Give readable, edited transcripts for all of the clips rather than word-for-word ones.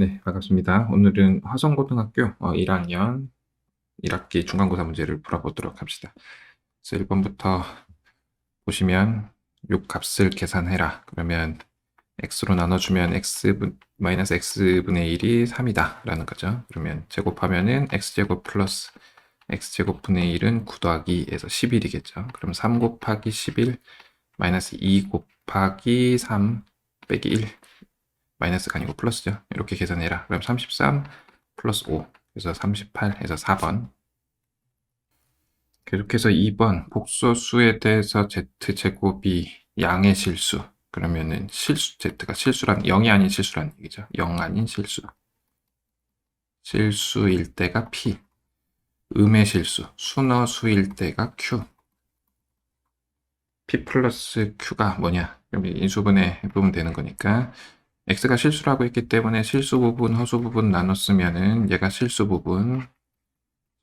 네, 반갑습니다. 오늘은 화성고등학교 1학년 1학기 중간고사 문제를 풀어보도록 합시다. 그래서 1번부터 보시면 요 값을 계산해라. 그러면 x로 나눠주면 마이너스 x분의 1이 3이다 라는 거죠. 그러면 제곱하면은 x제곱 플러스 x제곱 분의 1은 9 더하기 에서 11이겠죠. 그럼 3 곱하기 11 마이너스 2 곱하기 3 빼기 1, 마이너스가 아니고 플러스죠. 이렇게 계산해라. 그럼 33 플러스 5, 그래서 38에서 4번. 계속해서 2번 복소수에 대해서 z제곱이 양의 실수. 그러면은 z가 실수란 0이 아닌 실수란 얘기죠. 0 아닌 실수. 실수일 때가 p, 음의 실수, 순어수일 때가 q. p 플러스 q가 뭐냐? 그럼 인수분해 해보면 되는 거니까 x가 실수라고 했기 때문에 실수 부분, 허수 부분 나눴으면은 얘가 실수 부분,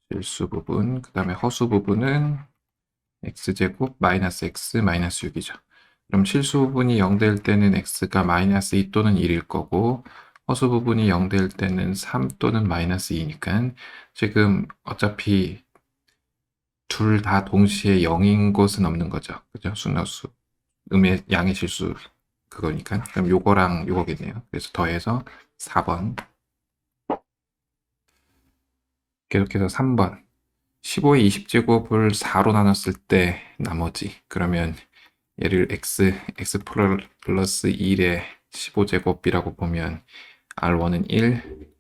그 다음에 허수 부분은 x제곱 마이너스 x 마이너스 6이죠. 그럼 실수 부분이 0 될 때는 x가 마이너스 2 또는 1일 거고 허수 부분이 0 될 때는 3 또는 마이너스 2니까 지금 어차피 둘 다 동시에 0인 것은 없는 거죠. 그죠? 순허수, 음의 양의 실수 그거니까. 그럼 요거랑 요거겠네요. 그래서 더해서 4번. 계속해서 3번. 15의 20제곱을 4로 나눴을 때 나머지. 그러면 얘를 x 플러스 1의 15제곱이라고 보면 R1은 1,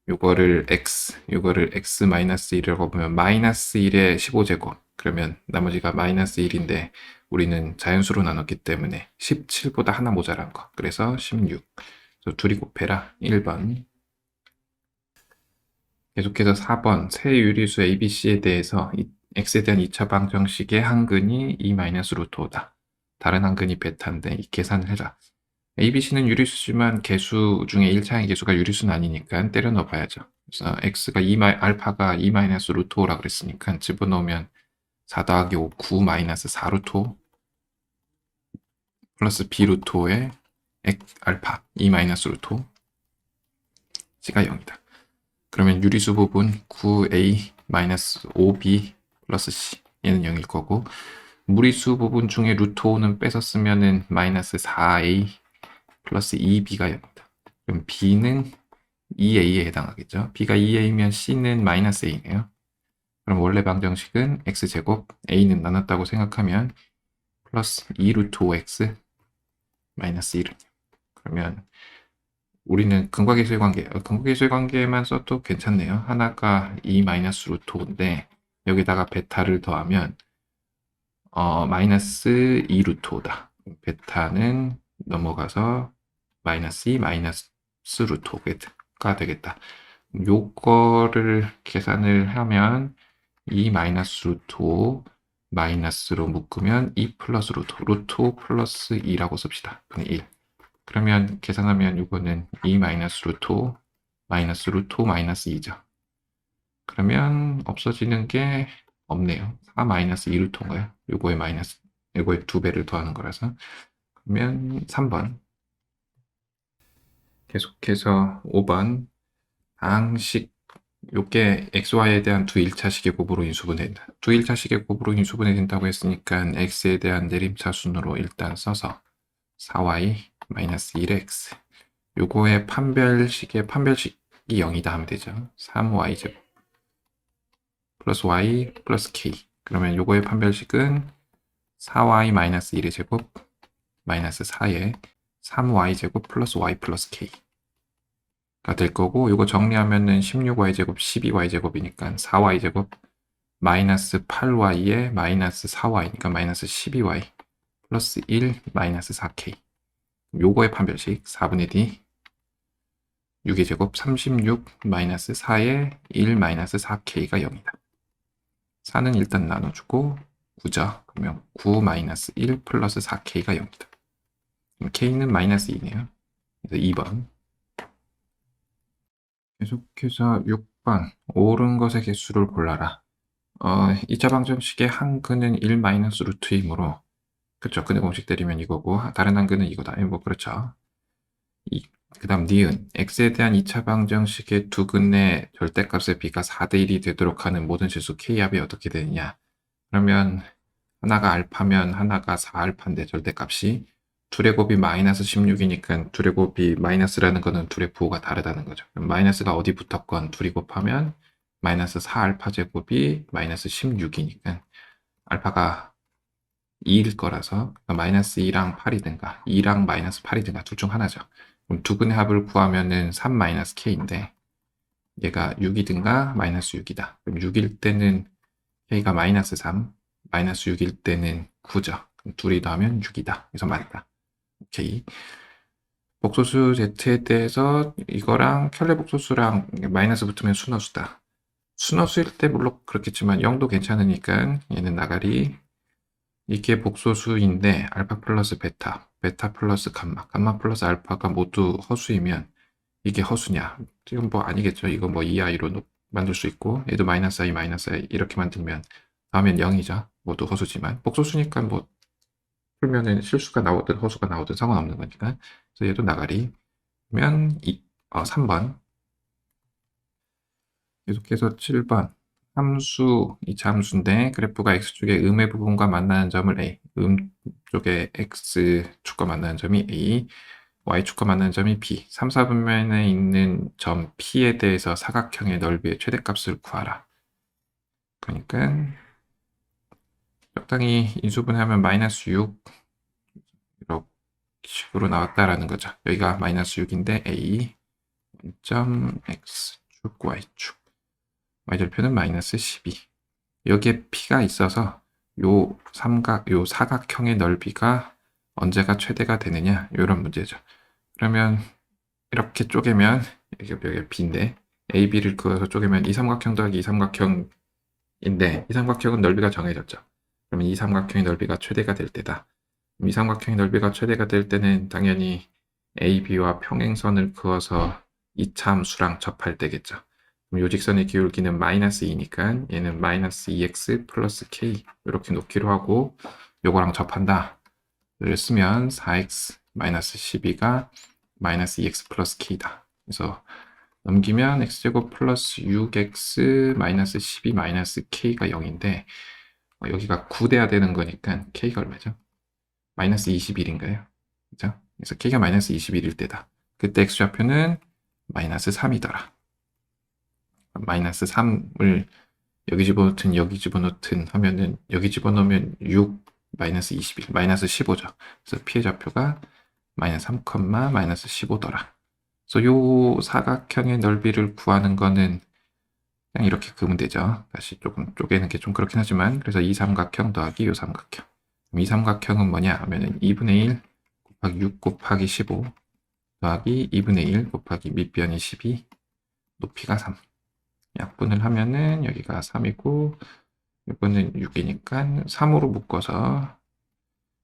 요거를 x 마이너스 1이라고 보면 마이너스 1의 15제곱. 그러면 나머지가 마이너스 1인데 우리는 자연수로 나눴기 때문에 17보다 하나 모자란 거. 그래서 16. 그래서 둘이 곱해라. 1번. 계속해서 4번 새 유리수 ABC에 대해서 x에 대한 2차 방정식의 한근이 2-루트5다. 다른 한근이 베타인데 이 계산을 해라. ABC는 유리수지만 개수 중에 1차의 개수가 유리수는 아니니까 때려 넣어봐야죠. 그래서 x가 알파가 2-루트5라 그랬으니까 집어넣으면 4 더하기 5, 9-4루트5 플러스 b루트5의 알파 2-루트5 c가 0이다. 그러면 유리수 부분 9a-5b 플러스 c 얘는 0일 거고 무리수 부분 중에 루트 5는 뺏었으면은 마이너스 4a 플러스 2b가 0이다. 그럼 b는 2a에 해당하겠죠. b가 2a면 c는 마이너스 a네요. 그럼 원래 방정식은 x제곱 a는 나눴다고 생각하면 플러스 2루트 5x 마이너스 1은 그러면 우리는 근과계수의 관계만 써도 괜찮네요. 하나가 2-루트 5인데 여기다가 베타를 더하면 마이너스 2루트 5다. 베타는 넘어가서 마이너스 2 마이너스 루트 5가 되겠다. 요거를 계산을 하면 2 마이너스 루트 5 마이너스로 묶으면 2 플러스 루트 5 플러스 2라고 씁시다. 분의 1. 그러면 계산하면 이거는 2 마이너스 루트 5 마이너스 루트 5 마이너스 2죠. 그러면 없어지는 게 없네요. 4 마이너스 2 루트인가요? 요거에 마이너스, 요거에 2배를 더하는 거라서. 그러면 3번. 계속해서 5번. 방식, 요게 xy에 대한 두 1차식의 곱으로 인수분해된다. 두 1차식의 곱으로 인수분해된다고 했으니까 x에 대한 내림차 순으로 일단 써서 4y 마이너스 1x 요거의 판별식이 0이다 하면 되죠. 3y제곱 플러스 y 플러스 k 그러면 요거의 판별식은 4y 마이너스 1의 제곱 마이너스 4의 3y제곱 플러스 y 플러스 k가 될 거고 요거 정리하면은 16y제곱 12y제곱이니까 4y제곱 마이너스 8y에 마이너스 4y니까 마이너스 12y 플러스 1 마이너스 4k 요거의 판별식 4분의 d 6의 제곱 36 마이너스 4의 1 마이너스 4k가 0이다. 4는 일단 나눠주고 9죠. 그러면 9 마이너스 1 플러스 4k가 0이다. 그럼 k는 마이너스 2네요. 그래서 2번. 계속해서 6번. 옳은 것의 개수를 골라라. 2차 방정식의 한 근은 1 마이너스 루트이므로 그쵸. 근의 공식 때리면 이거고 다른 한 근은 이거다. 뭐 그렇죠. 그 다음 니은, x에 대한 2차 방정식의 두 근의 절대값의 b가 4대 1이 되도록 하는 모든 실수 k합이 어떻게 되느냐. 그러면 하나가 알파면 하나가 4알파인데 절대값이 둘의 곱이 마이너스 16이니까 둘의 곱이 마이너스라는 거는 둘의 부호가 다르다는 거죠. 그럼 마이너스가 어디 붙었건 둘이 곱하면 마이너스 4알파 제곱이 마이너스 16이니까 알파가 2일 거라서 마이너스 2랑 8이든가 2랑 마이너스 8이든가 둘 중 하나죠. 그럼 두 근의 합을 구하면은 3 마이너스 k인데 얘가 6이든가 마이너스 6이다. 그럼 6일 때는 k가 마이너스 3, 마이너스 6일 때는 9죠. 그럼 둘이 더하면 6이다. 그래서 맞다. 오케이. 복소수 z에 대해서 이거랑 켤레 복소수랑 마이너스 붙으면 순허수다. 순허수일 때 물론 그렇겠지만 0도 괜찮으니까 얘는 나가리. 이게 복소수인데 알파 플러스 베타, 베타 플러스 감마, 감마 플러스 알파가 모두 허수이면 이게 허수냐? 지금 뭐 아니겠죠. 이거 뭐 2i로 만들 수 있고 얘도 마이너스 i, 마이너스 i 이렇게 만들면 다음엔 0이죠. 모두 허수지만 복소수니까 뭐 풀면은 실수가 나오든 허수가 나오든 상관없는 거니까. 그래서 얘도 나가리. 그러면 3번. 계속해서 7번. 함수, 이차 함수인데 그래프가 x축의 음의 부분과 만나는 점을 a, 쪽에 x축과 만나는 점이 a, y축과 만나는 점이 b, 3, 4분면에 있는 점 p에 대해서 사각형의 넓이의 최대값을 구하라. 그러니까 적당히 인수분해하면 마이너스 6 이렇게 식으로 나왔다라는 거죠. 여기가 마이너스 6인데 a, 점 x축, y축, y절표는 마이너스 12. 여기에 p가 있어서 요 사각형의 넓이가 언제가 최대가 되느냐 이런 문제죠. 그러면 이렇게 쪼개면 여기 b인데 a, b를 그어서 쪼개면 이 삼각형 더하기 이 삼각형인데 이 삼각형은 넓이가 정해졌죠. 그러면 이 삼각형의 넓이가 최대가 될 때다. 이 삼각형의 넓이가 최대가 될 때는 당연히 a, b와 평행선을 그어서 이차 함수랑 접할 때겠죠. 그럼 요직선의 기울기는 마이너스 2니까 얘는 마이너스 2x 플러스 k 이렇게 놓기로 하고 요거랑 접한다. 를 쓰면 4x 마이너스 12가 마이너스 2x 플러스 k다. 그래서 넘기면 x제곱 플러스 6x 마이너스 12 마이너스 k가 0인데 여기가 9 돼야 되는 거니까 k가 얼마죠? 마이너스 21인가요? 그죠? 그래서 k가 마이너스 21일 때다. 그때 x좌표는 마이너스 3이더라. 마이너스 3을 여기 집어넣든 여기 집어넣든 하면은 여기 집어넣으면 6 마이너스 21 마이너스 15죠. 그래서 피해 좌표가 마이너스 3, 마이너스 15더라. 그래서 요 사각형의 넓이를 구하는 거는 그냥 이렇게 그으면 되죠. 다시 조금 쪼개는 게 좀 그렇긴 하지만 그래서 이 삼각형 더하기 요 삼각형. 이 삼각형은 뭐냐 하면은 2분의 1 곱하기 6 곱하기 15 더하기 2분의 1 곱하기 밑변이 12 높이가 3. 약분을 하면은 여기가 3이고 이거는 6이니까 3으로 묶어서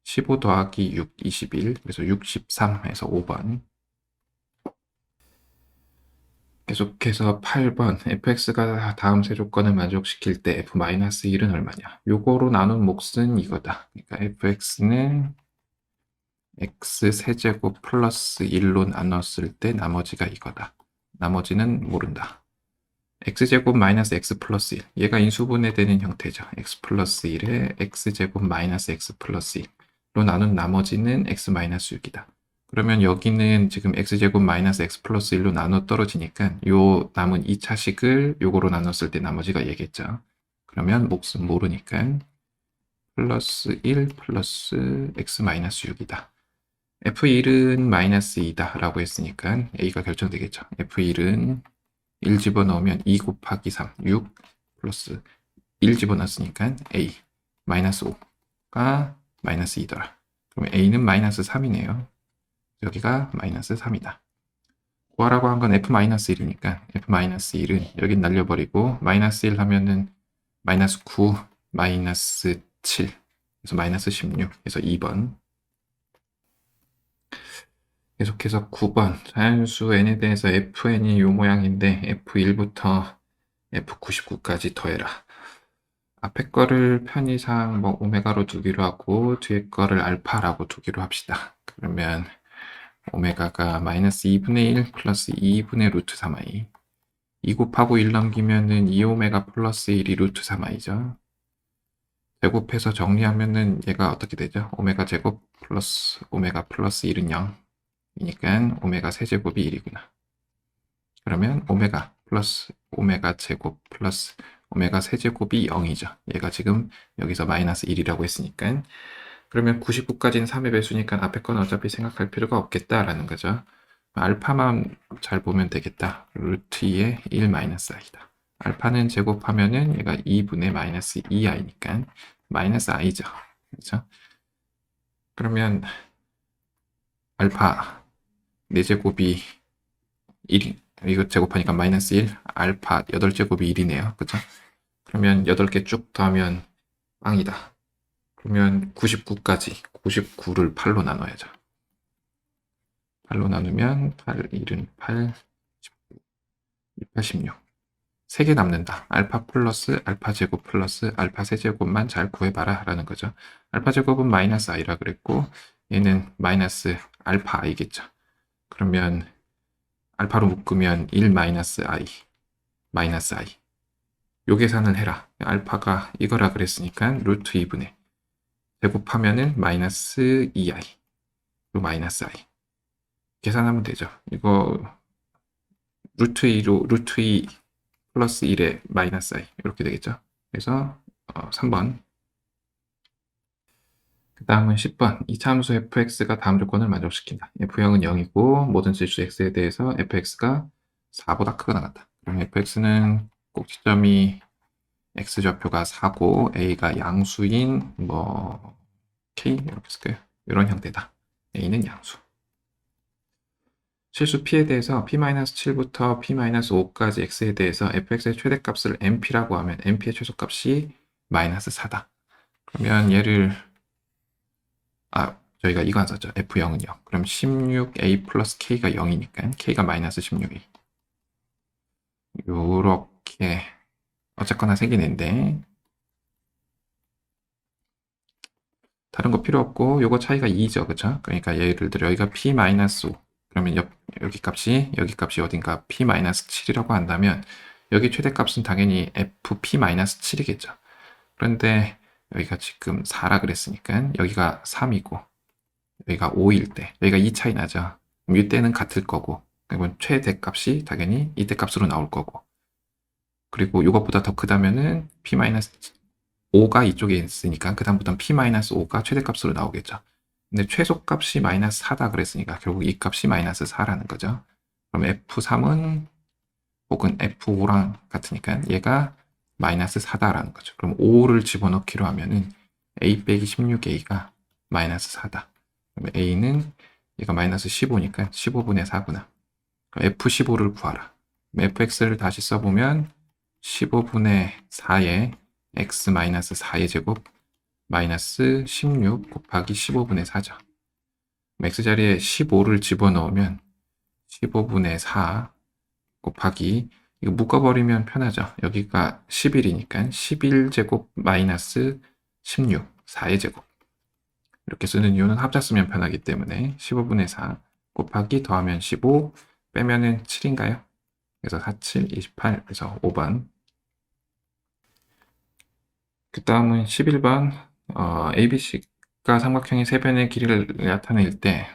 15 더하기 6, 21 그래서 63에서 5번. 계속해서 8번 fx가 다음 세 조건을 만족시킬 때 f-1은 얼마냐. 요거로 나눈 몫은 이거다. 그러니까 fx는 x 세제곱 플러스 1로 나눴을 때 나머지가 이거다. 나머지는 모른다. x제곱 마이너스 x 플러스 1. 얘가 인수분해되는 형태죠. x 플러스 1에 x제곱 마이너스 x 플러스 1로 나눈 나머지는 x 마이너스 6이다. 그러면 여기는 지금 x제곱 마이너스 x 플러스 1로 나눠 떨어지니까 요 남은 2차식을 요거로 나눴을 때 나머지가 얘겠죠. 그러면 몫은 모르니까 플러스 1 플러스 x 마이너스 6이다. f1은 마이너스 2다 라고 했으니까 a가 결정되겠죠. f1은 1 집어넣으면 2 곱하기 3, 6 플러스 1 집어넣었으니까 a 마이너스 5가 마이너스 2더라. 그럼 a는 마이너스 3이네요. 여기가 마이너스 3이다. 구하라고 한 건 f-1이니까 f-1은 여긴 날려버리고 마이너스 1 하면은 마이너스 9, 마이너스 7 그래서 마이너스 16 그래서 2번. 계속해서 9번 자연수 n에 대해서 fn이 요 모양인데 f1부터 f99까지 더해라. 앞에 거를 편의상 뭐 오메가로 두기로 하고 뒤에 거를 알파라고 두기로 합시다. 그러면 오메가가 마이너스 2분의 1 플러스 2분의 루트 3i. 2 곱하고 1 넘기면은 2오메가 플러스 1이 루트 3i죠. 제곱해서 정리하면은 얘가 어떻게 되죠? 오메가 제곱 플러스 오메가 플러스 1은 0이니까 오메가 세제곱이 1이구나. 그러면 오메가 플러스 오메가 제곱 플러스 오메가 세제곱이 0이죠. 얘가 지금 여기서 마이너스 1이라고 했으니까. 그러면 99까지는 3의 배수니까 앞에 건 어차피 생각할 필요가 없겠다라는 거죠. 알파만 잘 보면 되겠다. 루트 2의 1 마이너스 i다. 알파는 제곱하면은 얘가 2분의 마이너스 2i니까 마이너스 i죠. 그렇죠? 그러면 알파 4제곱이 1이 이거 제곱하니까 마이너스 1, 알파 8제곱이 1이네요. 그렇죠? 그러면 8개 쭉 더하면 빵이다. 그러면 99까지 99를 8로 나눠야죠. 8로 나누면 8, 1은 8, 19, 86. 3개 남는다. 알파 플러스 알파 제곱 플러스 알파 세제곱만 잘 구해봐라 라는 거죠. 알파 제곱은 마이너스 i라 그랬고 얘는 마이너스 알파 i겠죠. 그러면 알파로 묶으면 1 마이너스 i 마이너스 i 요 계산을 해라. 알파가 이거라 그랬으니까 루트 2분의 제곱하면은 마이너스 2i 요 마이너스 i 계산하면 되죠. 이거 루트 2로 루트 2 플러스 1에 마이너스 i 이렇게 되겠죠. 그래서 3번. 그 다음은 10번. 이 참수 fx가 다음 조건을 만족시킨다. f형은 0이고 모든 실수 x에 대해서 fx가 4보다 크거나 같다. 그럼 fx는 꼭지점이 x좌표가 4고 a가 양수인 뭐 k 이렇게 쓸까요? 이런 형태다. a는 양수. 실수 p에 대해서 p-7부터 p-5까지 x에 대해서 fx의 최대값을 np라고 하면 np의 최소값이 마이너스 4다. 그러면 얘를 저희가 이거 안 썼죠. f0은 0. 그럼 16a 플러스 k가 0이니까 k가 마이너스 16a. 요렇게 어쨌거나 생기는데 다른 거 필요 없고 요거 차이가 2죠. 그쵸? 그러니까 예를 들어 여기가 p-5 그러면 여기 값이 어딘가 p-7이라고 한다면 여기 최대값은 당연히 fp-7이겠죠. 그런데 여기가 지금 4라 그랬으니까 여기가 3이고 여기가 5일 때 여기가 2 차이 나죠. 그럼 이때는 같을 거고 그러면 최대값이 당연히 이때 값으로 나올 거고 그리고 이것보다 더 크다면은 p-5가 이쪽에 있으니까 그 다음부터는 p-5가 최대값으로 나오겠죠. 근데 최소값이 마이너스 4다 그랬으니까 결국 이 값이 마이너스 4라는 거죠. 그럼 F3은 혹은 F5랑 같으니까 얘가 마이너스 4다라는 거죠. 그럼 5를 집어넣기로 하면은 A 빼기 16A가 마이너스 4다. 그럼 A는 얘가 마이너스 15니까 15분의 4구나. 그럼 F15를 구하라. fx를 다시 써보면 15분의 4에 x 마이너스 4의 제곱 마이너스 16 곱하기 15분의 4죠. x자리에 15를 집어넣으면 15분의 4 곱하기 이거 묶어버리면 편하죠. 여기가 11이니까 11제곱 마이너스 16 4의 제곱 이렇게 쓰는 이유는 합자 쓰면 편하기 때문에 15분의 4 곱하기 더하면 15 빼면은 7인가요? 그래서 4, 7, 28 그래서 5번. 그 다음은 11번 ABC가 삼각형의 세 변의 길이를 나타낼 때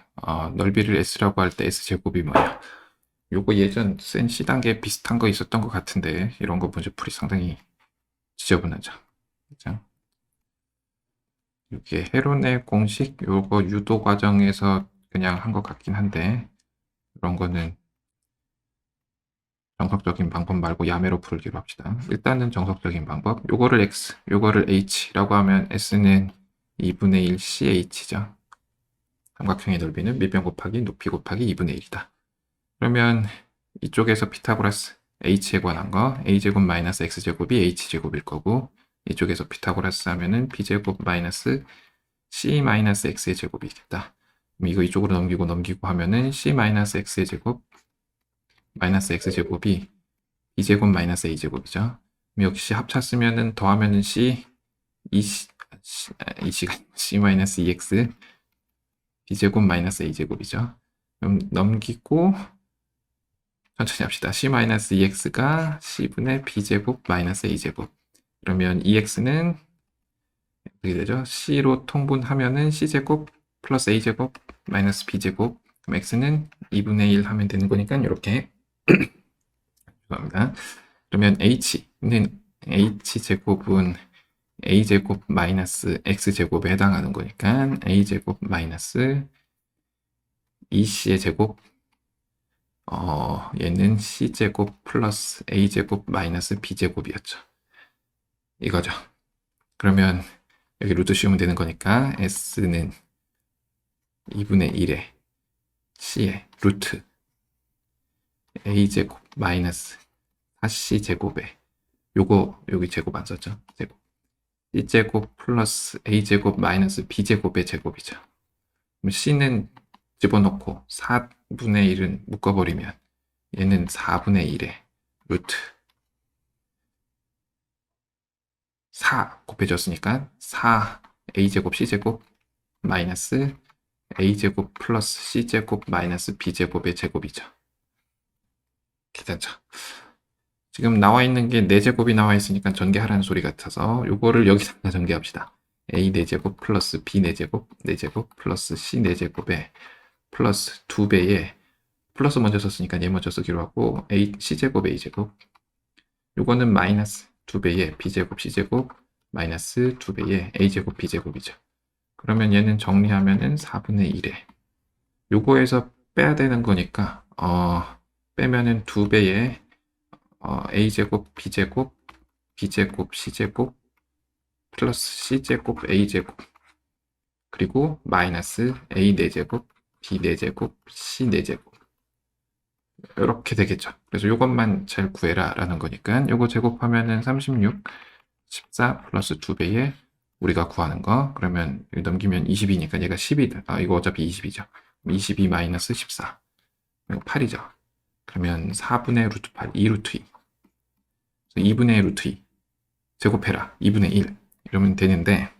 넓이를 S라고 할 때 S제곱이 뭐야? 요거 예전 센 C단계 비슷한 거 있었던 것 같은데 이런 거 문제풀이 상당히 지저분하죠. 그죠? 이게 헤론의 공식 요거 유도 과정에서 그냥 한 것 같긴 한데 이런 거는 정석적인 방법 말고 야매로 풀기로 합시다. 일단은 정석적인 방법. 요거를 X, 요거를 H라고 하면 S는 2분의 1 CH죠. 삼각형의 넓이는 밑변 곱하기 높이 곱하기 2분의 1이다. 그러면 이쪽에서 피타고라스 H에 관한 거 A제곱 마이너스 X제곱이 H제곱일 거고 이쪽에서 피타고라스 하면은 B제곱 마이너스 C 마이너스 X의 제곱이겠다. 그럼 이거 이쪽으로 넘기고 하면은 C 마이너스 X의 제곱 마이너스 X제곱이 B제곱 마이너스 A제곱이죠. 역시 합차 쓰면은 더하면은 C C 마이너스 2X B제곱 마이너스 A제곱이죠. 그럼 넘기고 천천히 합시다. c-2x가 c분의 b제곱 마이너스 a제곱. 그러면 2x는 어떻게 되죠? c로 통분하면은 c제곱 플러스 a제곱 마이너스 b제곱. 그럼 x는 2분의 1 하면 되는 거니까 이렇게 죄송합니다. 그러면 h는 h제곱은 a제곱 마이너스 x제곱에 해당하는 거니까 a제곱 마이너스 2c의 제곱 얘는 c제곱 플러스 a제곱 마이너스 b제곱이었죠. 이거죠. 그러면 여기 루트 씌우면 되는 거니까 s는 2분의 1에 c의 루트 a제곱 마이너스 4c제곱에 요거 여기 제곱 안 썼죠? 제곱 c제곱 플러스 a제곱 마이너스 b제곱의 제곱이죠. 그럼 c는 집어넣고 4분의 1은 묶어버리면 얘는 4분의 1에 루트 4 곱해졌으니까 4 a제곱 c제곱 마이너스 a제곱 플러스 c제곱 마이너스 b제곱의 제곱이죠. 괜찮죠? 지금 나와 있는 게 4제곱이 나와 있으니까 전개하라는 소리 같아서 요거를 여기다가 전개합시다. a 4제곱 플러스 b 4제곱 4제곱 플러스 c 4제곱에 플러스 2배에 플러스 먼저 썼으니까 얘 먼저 쓰기로 하고 a c제곱 a제곱 요거는 마이너스 2배에 b제곱 c제곱 마이너스 2배에 a제곱 b제곱이죠. 그러면 얘는 정리하면은 4분의 1에 요거에서 빼야 되는 거니까 빼면은 2배에 a제곱 b제곱 b제곱 c제곱 플러스 c제곱 a제곱 그리고 마이너스 a 4제곱 b 4제곱 c 4제곱 이렇게 되겠죠. 그래서 이것만 잘 구해라 라는 거니까 요거 제곱하면은 36 14 플러스 2배에 우리가 구하는 거 그러면 여기 넘기면 20이니까 얘가 10이다. 이거 어차피 20이죠. 22 마이너스 14 이거 8이죠. 그러면 4분의 루트 8 2 루트 2 2분의 루트 2 제곱해라 2분의 1 이러면 되는데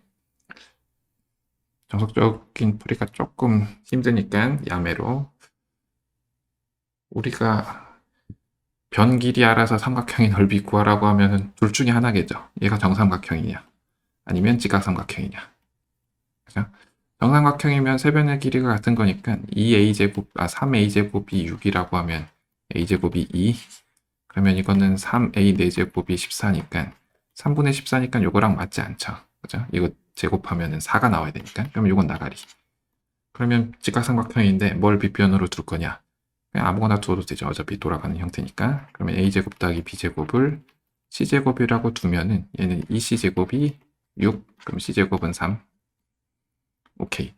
정석적인 풀이가 조금 힘드니까 야매로 우리가 변 길이 알아서 삼각형의 넓이 구하라고 하면은 둘 중에 하나겠죠. 얘가 정삼각형이냐 아니면 직각삼각형이냐. 그죠? 정삼각형이면 세 변의 길이가 같은 거니까 3a제곱이 6이라고 하면 a제곱이 2 그러면 이거는 3a 4제곱이 14니까 3분의 14니까 요거랑 맞지 않죠. 그죠? 이거 제곱하면은 4가 나와야 되니까. 그럼 요건 나가리. 그러면 직각삼각형인데 뭘 빗변으로 둘 거냐? 그냥 아무거나 두어도 되죠. 어차피 돌아가는 형태니까. 그러면 a제곱 더하기 b제곱을 c제곱이라고 두면은 얘는 2c제곱이 6, 그럼 c제곱은 3. 오케이.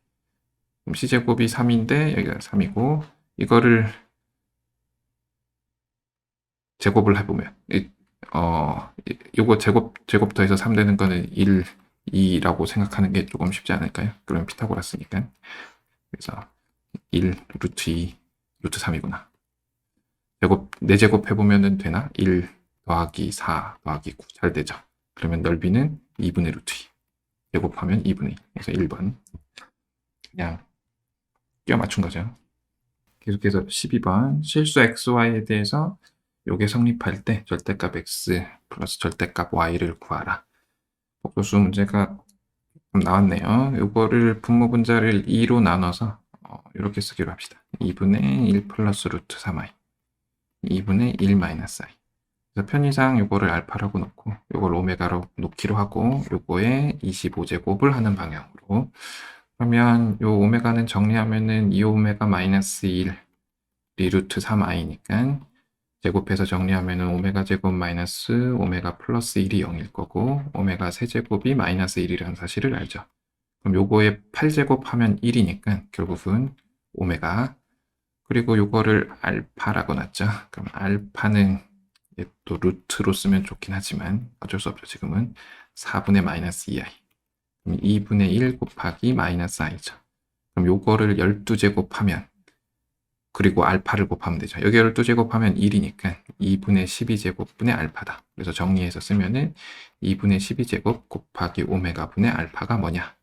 그럼 c제곱이 3인데 여기가 3이고 이거를 제곱을 해보면 요거 제곱 더해서 3 되는 거는 1, 2라고 생각하는 게 조금 쉽지 않을까요? 그러면 피타고라스니까. 그래서 1 루트 2 루트 3이구나. 제곱 4제곱 해보면은 되나? 1 더하기 4 더하기 9 잘 되죠. 그러면 넓이는 2분의 루트 2 제곱하면 2분의 2 그래서 1번 그냥 끼워 맞춘 거죠. 계속해서 12번 실수 xy에 대해서 요게 성립할 때 절대값 x 플러스 절대값 y를 구하라. 복소수 문제가 좀 나왔네요. 요거를 분모분자를 2로 나눠서 이렇게 쓰기로 합시다. 2분의 1 플러스 루트 3i 2분의 1 마이너스 i 그래서 편의상 요거를 알파라고 놓고 요걸 오메가로 놓기로 하고 요거에 25제곱을 하는 방향으로 그러면 요 오메가는 정리하면은 2오메가 마이너스 1 리루트 3i니까 제곱해서 정리하면은 오메가 제곱 마이너스 오메가 플러스 1이 0일 거고 오메가 세제곱이 마이너스 1이라는 사실을 알죠. 그럼 요거에 8제곱 하면 1이니까 결국은 오메가 그리고 요거를 알파라고 놨죠. 그럼 알파는 또 루트로 쓰면 좋긴 하지만 어쩔 수 없죠. 지금은 4분의 마이너스 2i 그럼 2분의 1 곱하기 마이너스 i죠. 그럼 요거를 12제곱하면 그리고 알파를 곱하면 되죠. 여기 12제곱하면 1이니까 2분의 12제곱분의 알파다. 그래서 정리해서 쓰면은 2분의 12제곱 곱하기 오메가분의 알파가 뭐냐?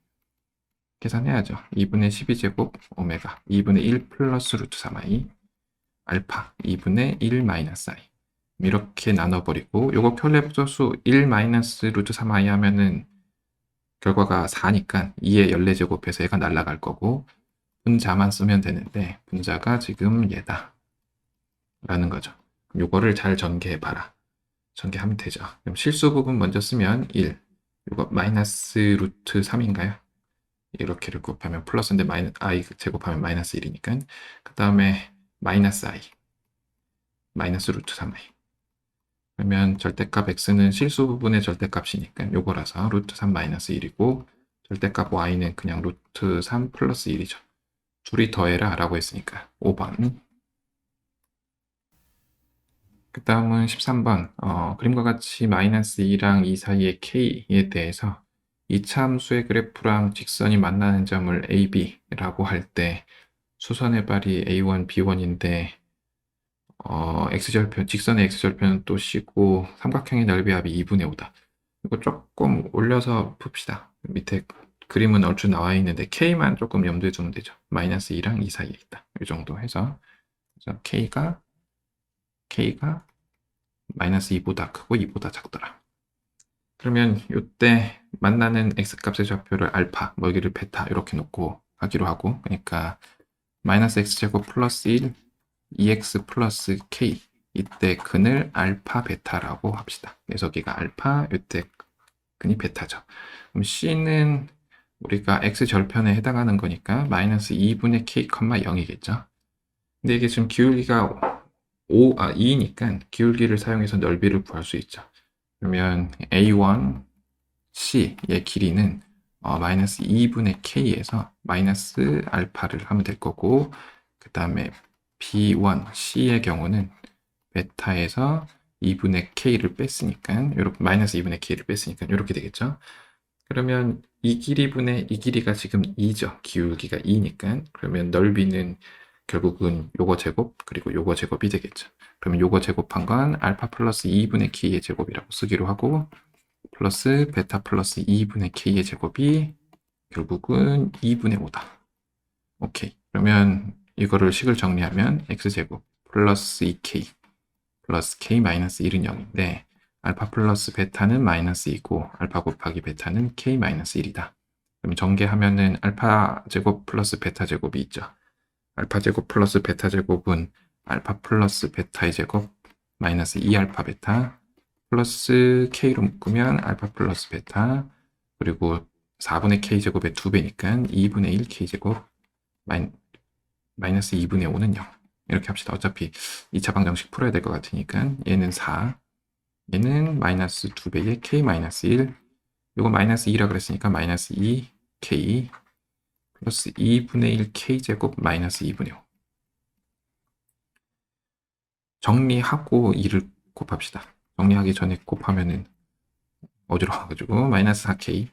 계산해야죠. 2분의 12제곱 오메가 2분의 1 플러스 루트 3i 알파 2분의 1 마이너스 i 이렇게 나눠버리고 요거 켤레복소수 1 마이너스 루트 3i 하면은 결과가 4니까 2의 14제곱해서 얘가 날아갈 거고 분자만 쓰면 되는데 분자가 지금 얘다 라는 거죠. 요거를 잘 전개해봐라. 전개하면 되죠. 그럼 실수 부분 먼저 쓰면 1 요거 마이너스 루트 3인가요? 이렇게를 곱하면 플러스인데 i 제곱하면 마이너스 1이니까 그 다음에 마이너스 i 마이너스 루트 3i 그러면 절대값 x는 실수 부분의 절대값이니까 요거라서 루트 3 마이너스 1이고 절대값 y는 그냥 루트 3 플러스 1이죠. 둘이 더해라 라고 했으니까 5번. 그 다음은 13번 그림과 같이 마이너스 2랑 2 사이의 k에 대해서 이차 함수의 그래프랑 직선이 만나는 점을 AB라고 할 때 수선의 발이 A1, B1인데 x절편, 직선의 x절편은 또 C고 삼각형의 넓이 합이 2분의 5다. 이거 조금 올려서 풉시다. 밑에 그림은 얼추 나와 있는데 K만 조금 염두에 두면 되죠. 마이너스 2랑 2 사이에 있다. 이 정도 해서 그래서 K가 마이너스 2보다 크고 2보다 작더라. 그러면 이때 만나는 x값의 좌표를 알파, 뭐 여기를 베타 이렇게 놓고 하기로 하고 그러니까 마이너스 x제곱 플러스 1 2x 플러스 k 이때 근을 알파 베타라고 합시다. 그래서 여기가 알파, 이때 근이 베타죠. 그럼 c는 우리가 x절편에 해당하는 거니까 마이너스 2분의 k, 0이겠죠. 근데 이게 지금 기울기가 2니까 기울기를 사용해서 넓이를 구할 수 있죠. 그러면 A1, C의 길이는 마이너스 2분의 K에서 마이너스 알파를 하면 될 거고 그 다음에 B1, C의 경우는 베타에서 2분의 K를 뺐으니까 이렇게 마이너스 2분의 K를 뺐으니까 이렇게 되겠죠. 그러면 이 길이분의 이 길이가 지금 2죠. 기울기가 2니까 그러면 넓이는 결국은 요거 제곱 그리고 요거 제곱이 되겠죠. 그러면 요거 제곱한 건 알파 플러스 2분의 K의 제곱이라고 쓰기로 하고 플러스 베타 플러스 2분의 K의 제곱이 결국은 2분의 5다. 오케이. 그러면 이거를 식을 정리하면 X제곱 플러스 2K 플러스 K 마이너스 1은 0인데 알파 플러스 베타는 마이너스 2고 알파 곱하기 베타는 K 마이너스 1이다. 그럼 전개하면은 알파 제곱 플러스 베타 제곱이 있죠. 알파 제곱 플러스 베타 제곱은 알파 플러스 베타의 제곱 마이너스 2알파 베타 플러스 K로 묶으면 알파 플러스 베타 그리고 4분의 K제곱의 2배니까 2분의 1 K제곱 마이너스 2분의 5는 0 이렇게 합시다. 어차피 2차 방정식 풀어야 될 것 같으니까 얘는 4 얘는 마이너스 2배의 K 마이너스 1 이거 마이너스 2라 그랬으니까 마이너스 2 K 플러스 2분의 1 K제곱 마이너스 2분의 5 정리하고 2를 곱합시다. 정리하기 전에 곱하면은 어디로 가가지고 마이너스 4K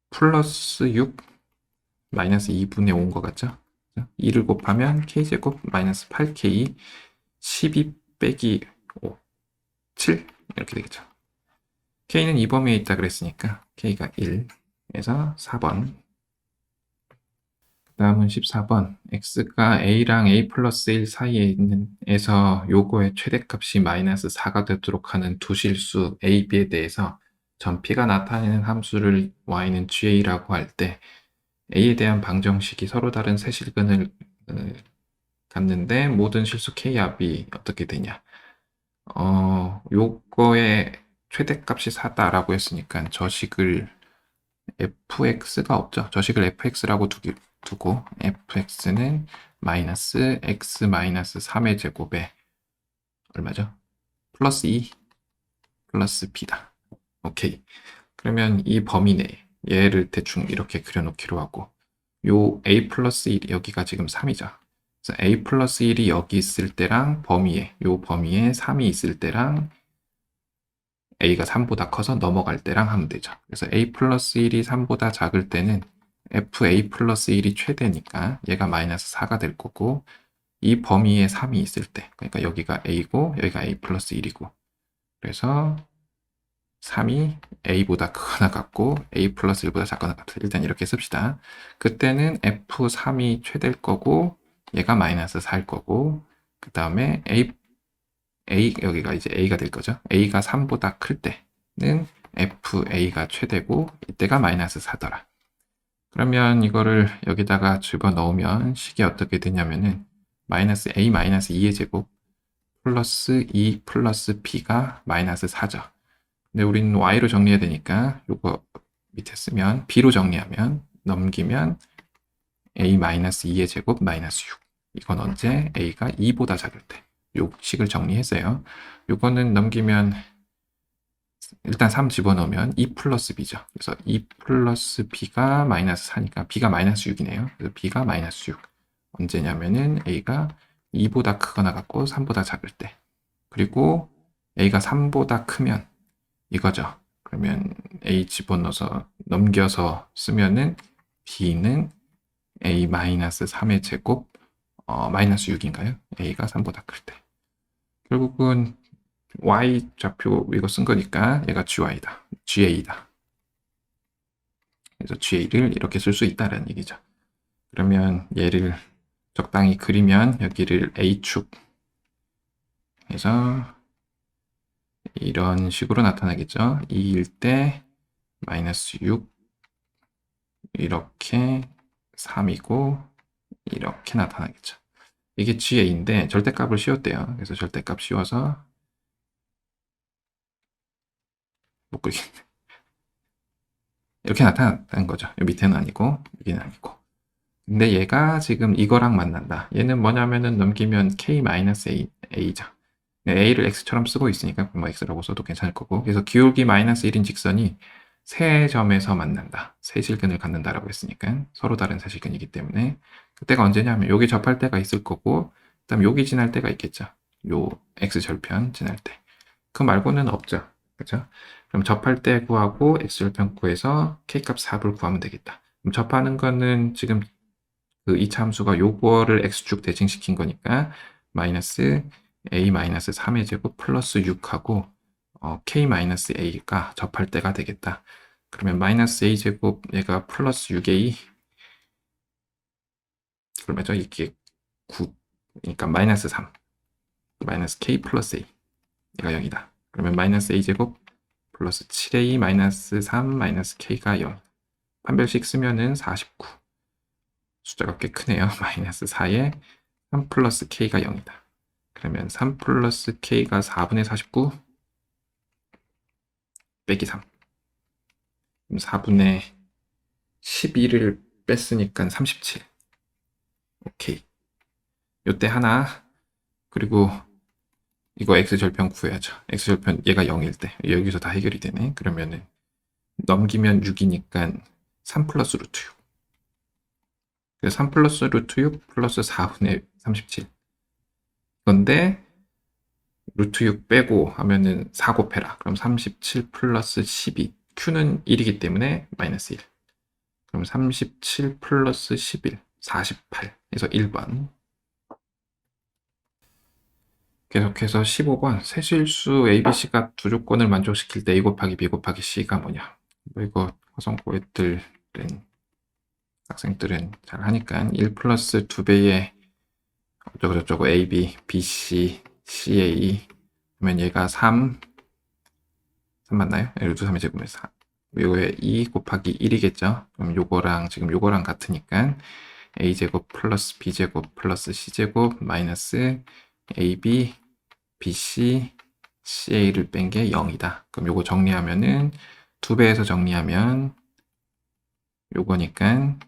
플러스 6 마이너스 2분의 5인 것 같죠? 2를 곱하면 K제곱 마이너스 8K 12 빼기 5 7 이렇게 되겠죠. K는 이 범위에 있다 그랬으니까 K가 1에서 4번 그 다음은 14번 x가 a랑 a 플러스 1 사이에 있는 에서 요거의 최대값이 마이너스 4가 되도록 하는 두 실수 a, b에 대해서 전 p가 나타내는 함수를 y는 ga라고 할 때 a에 대한 방정식이 서로 다른 세 실근을 갖는데 모든 실수 k 합이 어떻게 되냐 요거의 최대값이 4다라고 했으니까 저식을 fx가 없죠. 저식을 fx라고 두고 fx는 마이너스 x 마이너스 3의 제곱에 얼마죠? 플러스 2 플러스 b다. 오케이. 그러면 이 범위 내에 얘를 대충 이렇게 그려놓기로 하고 요 a 플러스 1 여기가 지금 3이죠. 그래서 a 플러스 1이 여기 있을 때랑 요 범위에 3이 있을 때랑 a가 3보다 커서 넘어갈 때랑 하면 되죠. 그래서 a 플러스 1이 3보다 작을 때는 fa 플러스 1이 최대니까 얘가 마이너스 4가 될 거고 이 범위에 3이 있을 때 그러니까 여기가 a고 여기가 a 플러스 1이고 그래서 3이 a보다 크거나 같고 a 플러스 1보다 작거나 같아. 일단 이렇게 씁시다. 그때는 f3이 최대일 거고 얘가 마이너스 4일 거고 그 다음에 a 여기가 이제 a가 될 거죠. a가 3보다 클 때는 fa가 최대고 이때가 마이너스 4더라. 그러면 이거를 여기다가 집어넣으면 식이 어떻게 되냐면은 마이너스 a 마이너스 2의 제곱 플러스 2 플러스 b가 마이너스 4죠. 근데 우리는 y로 정리해야 되니까 요거 밑에 쓰면 b로 정리하면 넘기면 a 마이너스 2의 제곱 마이너스 6. 이건 언제 a가 2보다 작을 때. 요 식을 정리했어요. 요거는 넘기면 일단 3 집어넣으면 2 플러스 b죠. 그래서 2 플러스 b가 마이너스 4니까 b가 마이너스 6이네요. 그래서 b가 마이너스 6. 언제냐면은 a가 2보다 크거나 같고 3보다 작을 때. 그리고 a가 3보다 크면 이거죠. 그러면 a 집어넣어서 넘겨서 쓰면은 b는 a 마이너스 3의 제곱 마이너스 6인가요? a가 3보다 클 때. 결국은 y 좌표 이거 쓴 거니까 얘가 gy다. ga다. 그래서 ga를 이렇게 쓸 수 있다는 얘기죠. 그러면 얘를 적당히 그리면 여기를 a축 해서 이런 식으로 나타나겠죠. 2일 때 마이너스 6 이렇게 3이고 이렇게 나타나겠죠. 이게 ga인데 절대값을 씌웠대요. 그래서 절대값 씌워서 못 그리겠네. 이렇게 나타났다는 거죠. 이 밑에는 아니고 여기는 아니고. 근데 얘가 지금 이거랑 만난다. 얘는 뭐냐면은 넘기면 k-a죠. a를 x처럼 쓰고 있으니까 뭐 x라고 써도 괜찮을 거고. 그래서 기울기 마이너스 1인 직선이 세 점에서 만난다. 세실근을 갖는다라고 했으니까 서로 다른 세실근이기 때문에 그때가 언제냐면 여기 접할 때가 있을 거고 그다음 여기 지날 때가 있겠죠. 요 x절편 지날 때. 그 말고는 없죠. 그죠? 그럼 접할 때 구하고 x절편 구해서 k값 4를 구하면 되겠다. 그럼 접하는 거는 지금 그 이차 함수가 요거를 x축 대칭시킨 거니까 마이너스 a 마이너스 3의 제곱 플러스 6하고 k 마이너스 a가 접할 때가 되겠다. 그러면 마이너스 a 제곱 얘가 플러스 6a 그러면죠 이게 9 그러니까 마이너스 3 마이너스 k 플러스 a 얘가 0이다. 그러면 마이너스 a 제곱 플러스 7a 마이너스 3 마이너스 k가 0 판별식 쓰면은 49 숫자가 꽤 크네요. 마이너스 4에 3 플러스 k가 0이다. 그러면 3 플러스 k가 4분의 49 빼기 3 그럼 4분의 12를 뺐으니까 37 오케이 요때 하나 그리고 이거 x절편 구해야죠. x절편 얘가 0일 때 여기서 다 해결이 되네. 그러면은 넘기면 6이니까 3 플러스 루트 6 그래서 3 플러스 루트 6 플러스 4분의 37 건데 루트 6 빼고 하면은 4 곱해라. 그럼 37 플러스 12 q는 1이기 때문에 마이너스 1 그럼 37 플러스 11 48 그래서 1번 계속해서 15번 세실수 ABC가 두 조건을 만족시킬 때 A 곱하기 B 곱하기 C가 뭐냐 뭐 이거 화성고 애들은 학생들은 잘 하니까 1 플러스 2배의 어쩌고저쩌고 AB, BC, CA 그러면 얘가 3 맞나요? 루트 3의 제곱에서 요거에 2 곱하기 1이겠죠. 그럼 요거랑 지금 요거랑 같으니까 a제곱 플러스 b제곱 플러스 c제곱 마이너스 ab, bc, ca를 뺀 게 0이다. 그럼 요거 정리하면은 2배에서 정리하면 요거니까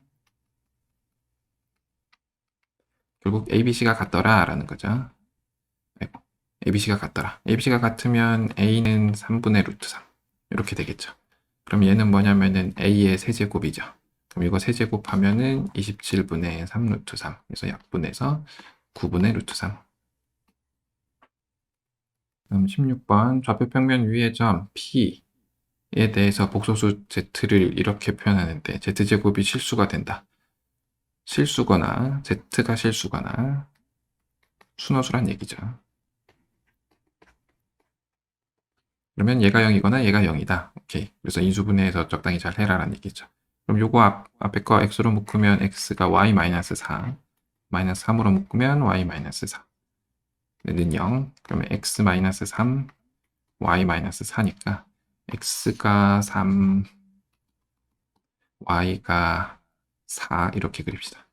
결국 abc가 같더라 라는 거죠. abc가 같더라. abc가 같으면 a는 3분의 루트 3 이렇게 되겠죠. 그럼 얘는 뭐냐면은 a의 세제곱이죠. 그럼 이거 세제곱하면은 27분의 3 루트 3 그래서 약분해서 9분의 루트 3 그럼 16번 좌표 평면 위의 점 P에 대해서 복소수 Z를 이렇게 표현하는데 Z제곱이 실수가 된다. 실수거나 Z가 실수거나 순호수란 얘기죠. 그러면 얘가 0이거나 얘가 0이다. 오케이. 그래서 인수분해해서 적당히 잘 해라라는 얘기죠. 그럼 요거 앞에 거 x로 묶으면 x가 y-4, 마이너스 3으로 묶으면 y-4. 는 0. 그러면 x-3, y-4니까 x가 3, y가 4 이렇게 그립시다.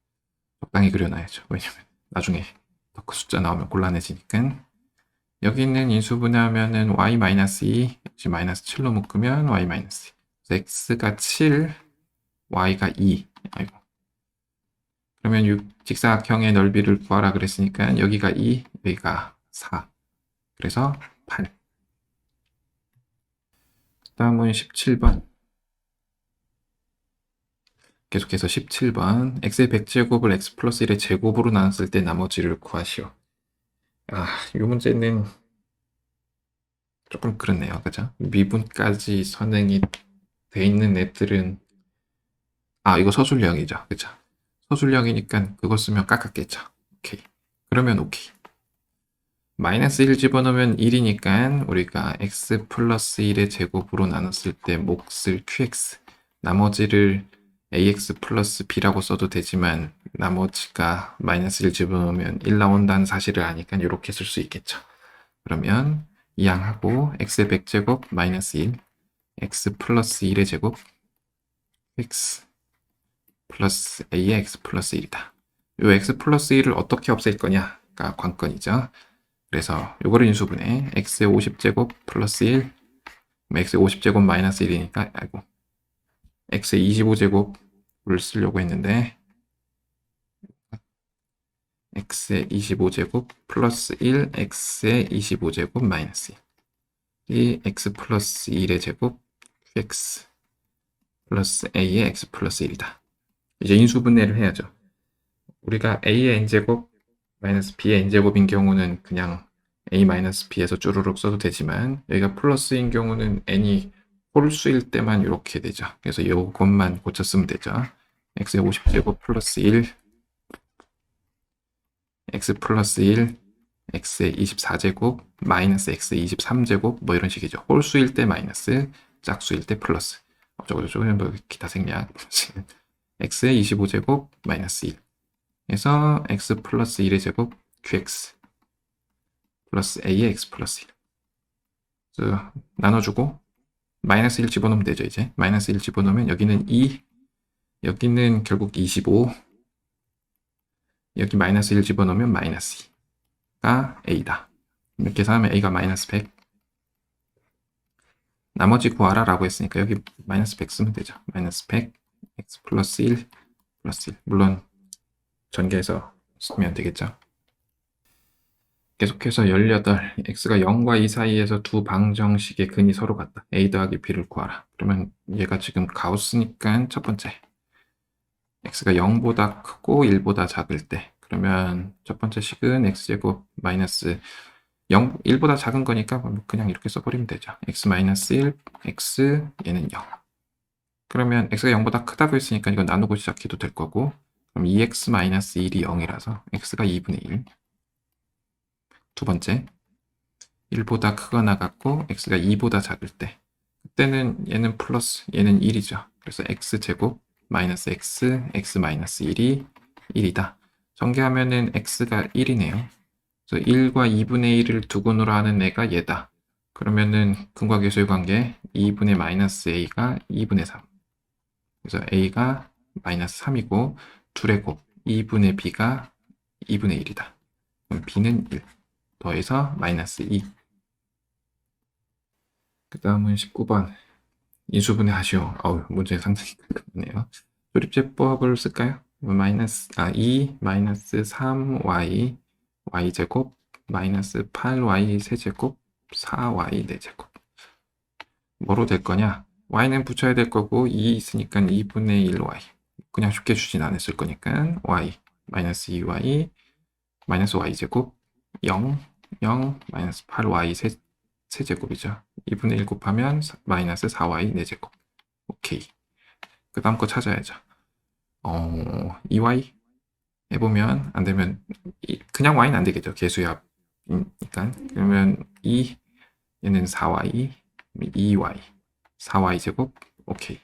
적당히 그려놔야죠. 왜냐면 나중에 더 큰 숫자 나오면 곤란해지니까. 여기 있는 인수분해하면은 y-2, 마이너스 7로 묶으면 y-2. x가 7, y가 2. 아이고. 그러면 직사각형의 넓이를 구하라 그랬으니까 여기가 2, 여기가 4. 그래서 8. 다음은 17번. 계속해서 17번. x의 100제곱을 x 플러스 1의 제곱으로 나눴을 때 나머지를 구하시오. 이 문제는 조금 그렇네요. 그죠? 미분까지 선행이 돼 있는 애들은 이거 서술형이죠. 그죠? 서술형이니까 그거 쓰면 깎았겠죠. 오케이. 그러면 오케이. 마이너스 1 집어넣으면 1이니까 우리가 x 플러스 1의 제곱으로 나눴을 때 몫을 qx, 나머지를 ax 플러스 b라고 써도 되지만 나머지가 마이너스 1 집어넣으면 1 나온다는 사실을 아니까 이렇게 쓸 수 있겠죠. 그러면 이항하고 x의 100제곱 마이너스 1, x 플러스 1의 제곱 x 플러스 a의 x 플러스 1이다. 이 x 플러스 1을 어떻게 없앨 거냐가 관건이죠. 그래서 요거를 인수분해 x의 50제곱 플러스 1, x의 50제곱 마이너스 1이니까 x의 25제곱을 쓰려고 했는데 x의 25제곱 플러스 1, x의 25제곱 마이너스 1. 이 x 플러스 1의 제곱 x 플러스 a의 x 플러스 1이다. 이제 인수분해를 해야죠. 우리가 a의 n제곱 마이너스 b의 n제곱인 경우는 그냥 a 마이너스 b에서 쭈루룩 써도 되지만 여기가 플러스인 경우는 n이 홀수일 때만 이렇게 되죠. 그래서 이것만 고쳐 쓰면 되죠. x의 50제곱 플러스 1, x 플러스 1, x의 24제곱 마이너스 x의 23제곱 뭐 이런 식이죠. 홀수일 때 마이너스, 짝수일 때 플러스. 어쩌고저쩌고 뭐 기타 생략. x의 25제곱 마이너스 1. 그래서 x 플러스 1의 제곱 qx 플러스 a의 x 플러스 1. 그래서 나눠주고 마이너스 1 집어넣으면 되죠. 이제 마이너스 1 집어넣으면 여기는 2, 여기는 결국 25, 여기 마이너스 1 집어넣으면 마이너스 2가 a다. 이렇게 계산하면 a가 마이너스 100. 나머지 구하라 라고 했으니까 여기 마이너스 100 쓰면 되죠. 마이너스 100 x 플러스 1 플러스 1. 물론 전개해서 쓰면 되겠죠. 계속해서 18. x가 0과 2 사이에서 두 방정식의 근이 서로 같다. a 더하기 b를 구하라. 그러면 얘가 지금 가우스니까 첫 번째 x가 0보다 크고 1보다 작을 때, 그러면 첫 번째 식은 x제곱 마이너스 1보다 작은 거니까 그냥 이렇게 써버리면 되죠. x 마이너스 1, x 얘는 0. 그러면 x가 0보다 크다고 했으니까 이거 나누고 시작해도 될 거고, 그럼 2x 마이너스 1이 0이라서 x가 2분의 1. 두 번째 1보다 크거나 같고 x가 2보다 작을 때, 그때는 얘는 플러스 얘는 1이죠. 그래서 x제곱 마이너스 x 마이너스 1이 1이다. 전개하면은 x가 1이네요. 그래서 1과 2분의 1을 두근으로 하는 애가 얘다. 그러면은 근과 계수의 관계 2분의 마이너스 a가 2분의 3. 그래서 a가 마이너스 3이고 둘의 곱 2분의 b가 2분의 1이다. 그럼 b는 1. 더해서 마이너스 2. 그 다음은 19번. 인수분해 하시오. 문제 상당히 크네요. 조립제법을 쓸까요? 2 마이너스 3y y제곱 마이너스 8y 세제곱 4y 4제곱. 뭐로 될 거냐? y는 붙여야 될 거고 2 있으니까 2분의 1y. 그냥 쉽게 주진 않았을 거니까 y 마이너스 2y 마이너스 y제곱 0 마이너스 8y 세제곱이죠. 2분의 1 곱하면 마이너스 4y 4제곱. 오케이. 그 다음 거 찾아야죠. 2y 해보면 안 되면 그냥 y는 안 되겠죠. 개수의 합이니까. 그러면 2 얘는 4y 2y, 4y 제곱, 오케이.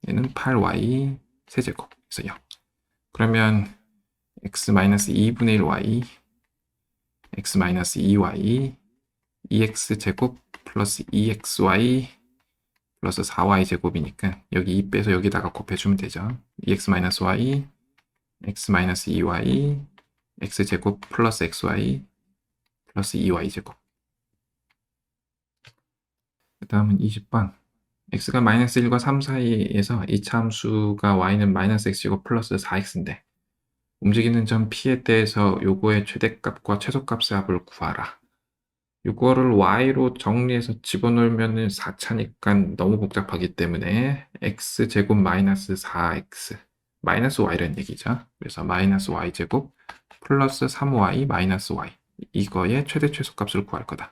얘는 8y 세제곱, 그래서 0. 그러면 x-2분의 1y, x-2y, 2x 제곱 플러스 2xy 플러스 4y 제곱이니까 여기 2 빼서 여기다가 곱해주면 되죠. 2x-y, x-2y, x제곱 플러스 xy 플러스 2y 제곱. 그 다음은 20번. x가 마이너스 1과 3 사이에서 이 참수가 y는 마이너스 x제곱 플러스 4x인데 움직이는 점 P에 대해서 요거의 최대값과 최소값의 합을 구하라. 요거를 y로 정리해서 집어넣으면 4차니까 너무 복잡하기 때문에 x제곱 마이너스 4x 마이너스 y라는 얘기죠. 그래서 마이너스 y제곱 플러스 3y 마이너스 y 이거의 최대 최소값을 구할 거다.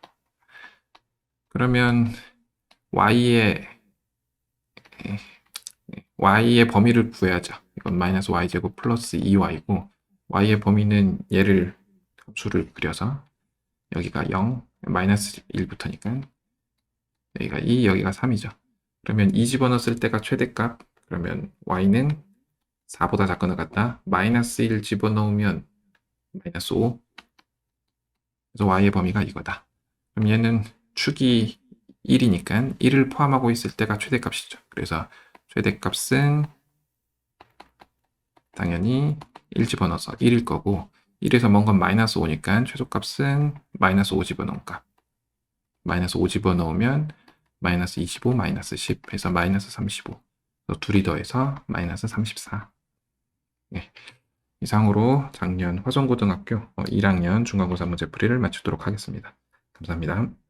그러면 y의 범위를 구해야죠. 이건 마이너스 y제곱 플러스 2y고 y의 범위는 얘를 함수를 그려서 여기가 0, 마이너스 1부터니까 여기가 2, 여기가 3이죠. 그러면 2 집어넣었을 때가 최대값, 그러면 y는 4보다 작건 것 같다. 마이너스 1 집어넣으면 마이너스 5. 그래서 y의 범위가 이거다. 그럼 얘는 축이 1이니까 1을 포함하고 있을 때가 최대값이죠. 그래서 최대값은 당연히 1 집어넣어서 1일 거고 1에서 먼 건 마이너스 5니까 최소값은 마이너스 5 집어넣은 값. 마이너스 5 집어넣으면 마이너스 25, 마이너스 10 해서 마이너스 35. 둘이 더해서 마이너스 34. 네. 이상으로 작년 화성고등학교 1학년 중간고사 문제풀이를 마치도록 하겠습니다. 감사합니다.